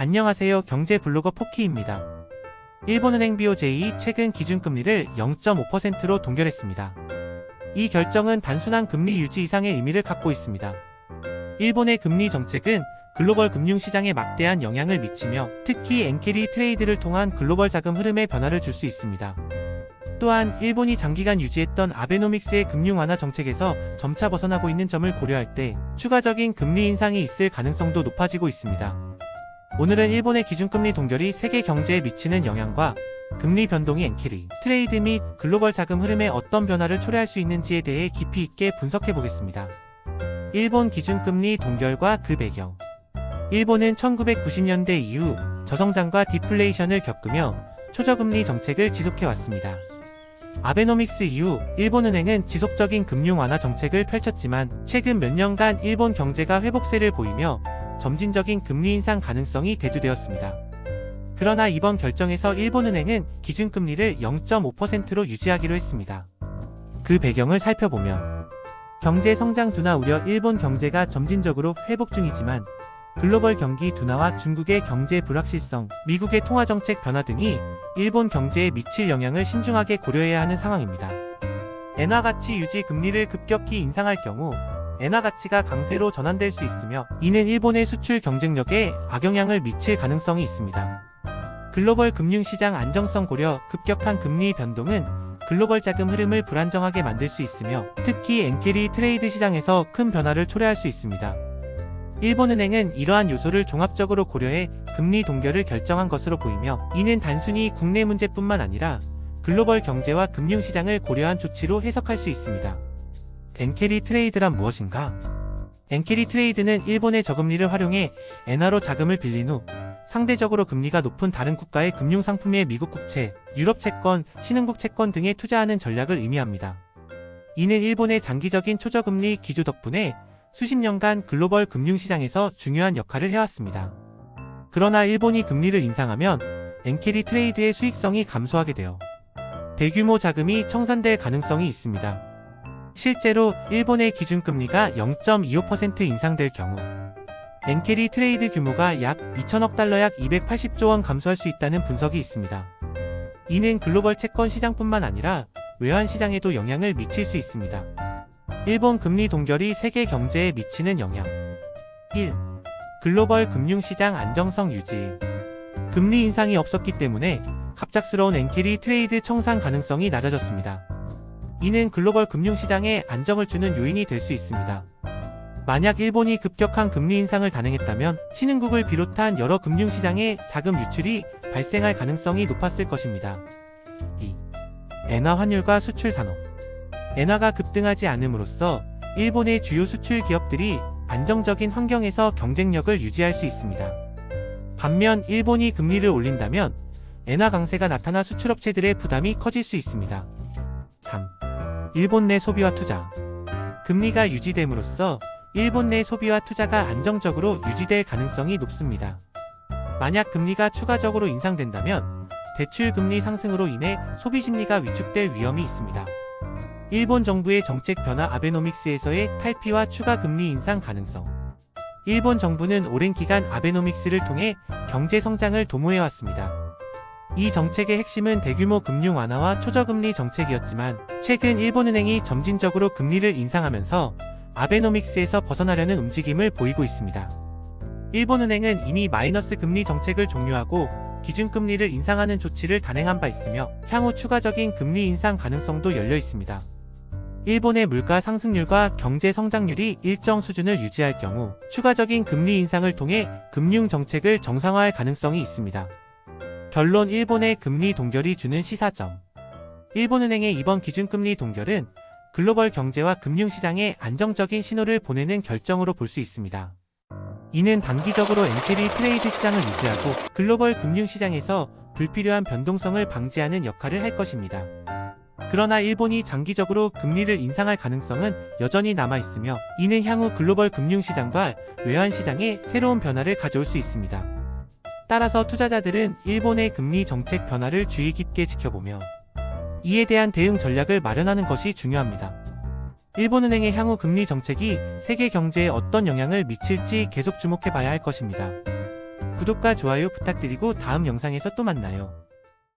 안녕하세요. 경제 블로거 포키입니다. 일본은행 BOJ 최근 기준금리를 0.5%로 동결했습니다. 이 결정은 단순한 금리 유지 이상의 의미를 갖고 있습니다. 일본의 금리 정책은 글로벌 금융시장에 막대한 영향을 미치며 특히 엔캐리 트레이드를 통한 글로벌 자금 흐름에 변화를 줄 수 있습니다. 또한 일본이 장기간 유지했던 아베노믹스의 금융 완화 정책에서 점차 벗어나고 있는 점을 고려할 때 추가적인 금리 인상이 있을 가능성도 높아지고 있습니다. 오늘은 일본의 기준금리 동결이 세계 경제에 미치는 영향과 금리 변동이 엔캐리, 트레이드 및 글로벌 자금 흐름에 어떤 변화를 초래할 수 있는지에 대해 깊이 있게 분석해보겠습니다. 일본 기준금리 동결과 그 배경. 일본은 1990년대 이후 저성장과 디플레이션을 겪으며 초저금리 정책을 지속해왔습니다. 아베노믹스 이후 일본은행은 지속적인 금융 완화 정책을 펼쳤지만 최근 몇 년간 일본 경제가 회복세를 보이며 점진적인 금리 인상 가능성이 대두되었습니다. 그러나 이번 결정에서 일본은행은 기준금리를 0.5%로 유지하기로 했습니다. 그 배경을 살펴보면 경제 성장 둔화 우려. 일본 경제가 점진적으로 회복 중이지만 글로벌 경기 둔화와 중국의 경제 불확실성, 미국의 통화정책 변화 등이 일본 경제에 미칠 영향을 신중하게 고려해야 하는 상황입니다. 엔화 가치 유지. 금리를 급격히 인상할 경우 엔화 가치가 강세로 전환될 수 있으며 이는 일본의 수출 경쟁력에 악영향을 미칠 가능성이 있습니다. 글로벌 금융시장 안정성 고려. 급격한 금리 변동은 글로벌 자금 흐름을 불안정하게 만들 수 있으며 특히 엔캐리 트레이드 시장에서 큰 변화를 초래할 수 있습니다. 일본은행은 이러한 요소를 종합적으로 고려해 금리 동결을 결정한 것으로 보이며 이는 단순히 국내 문제뿐만 아니라 글로벌 경제와 금융시장을 고려한 조치로 해석할 수 있습니다. 엔캐리 트레이드란 무엇인가? 엔캐리 트레이드는 일본의 저금리를 활용해 엔화로 자금을 빌린 후 상대적으로 금리가 높은 다른 국가의 금융상품에 미국 국채, 유럽 채권, 신흥국 채권 등에 투자하는 전략을 의미합니다. 이는 일본의 장기적인 초저금리 기조 덕분에 수십 년간 글로벌 금융시장에서 중요한 역할을 해왔습니다. 그러나 일본이 금리를 인상하면 엔캐리 트레이드의 수익성이 감소하게 되어 대규모 자금이 청산될 가능성이 있습니다. 실제로 일본의 기준금리가 0.25% 인상될 경우 엔캐리 트레이드 규모가 약 2천억 달러 약 280조 원 감소할 수 있다는 분석이 있습니다. 이는 글로벌 채권 시장뿐만 아니라 외환 시장에도 영향을 미칠 수 있습니다. 일본 금리 동결이 세계 경제에 미치는 영향. 1. 글로벌 금융시장 안정성 유지. 금리 인상이 없었기 때문에 갑작스러운 엔캐리 트레이드 청산 가능성이 낮아졌습니다. 이는 글로벌 금융시장에 안정을 주는 요인이 될 수 있습니다. 만약 일본이 급격한 금리 인상을 단행했다면 신흥국을 비롯한 여러 금융시장에 자금 유출이 발생할 가능성이 높았을 것입니다. 2. 엔화 환율과 수출 산업. 엔화가 급등하지 않음으로써 일본의 주요 수출 기업들이 안정적인 환경에서 경쟁력을 유지할 수 있습니다. 반면 일본이 금리를 올린다면 엔화 강세가 나타나 수출업체들의 부담이 커질 수 있습니다. 3. 일본 내 소비와 투자. 금리가 유지됨으로써 일본 내 소비와 투자가 안정적으로 유지될 가능성이 높습니다. 만약 금리가 추가적으로 인상된다면 대출 금리 상승으로 인해 소비 심리가 위축될 위험이 있습니다. 일본 정부의 정책 변화. 아베노믹스에서의 탈피와 추가 금리 인상 가능성. 일본 정부는 오랜 기간 아베노믹스를 통해 경제 성장을 도모해왔습니다. 이 정책의 핵심은 대규모 금융 완화와 초저금리 정책이었지만 최근 일본은행이 점진적으로 금리를 인상하면서 아베노믹스에서 벗어나려는 움직임을 보이고 있습니다. 일본은행은 이미 마이너스 금리 정책을 종료하고 기준금리를 인상하는 조치를 단행한 바 있으며 향후 추가적인 금리 인상 가능성도 열려 있습니다. 일본의 물가 상승률과 경제 성장률이 일정 수준을 유지할 경우 추가적인 금리 인상을 통해 금융 정책을 정상화할 가능성이 있습니다. 결론. 일본의 금리 동결이 주는 시사점. 일본은행의 이번 기준금리 동결은 글로벌 경제와 금융시장에 안정적인 신호를 보내는 결정으로 볼 수 있습니다. 이는 단기적으로 엔캐리 트레이드 시장을 유지하고 글로벌 금융시장에서 불필요한 변동성을 방지하는 역할을 할 것입니다. 그러나 일본이 장기적으로 금리를 인상할 가능성은 여전히 남아있으며 이는 향후 글로벌 금융시장과 외환시장에 새로운 변화를 가져올 수 있습니다. 따라서 투자자들은 일본의 금리 정책 변화를 주의 깊게 지켜보며 이에 대한 대응 전략을 마련하는 것이 중요합니다. 일본은행의 향후 금리 정책이 세계 경제에 어떤 영향을 미칠지 계속 주목해봐야 할 것입니다. 구독과 좋아요 부탁드리고 다음 영상에서 또 만나요.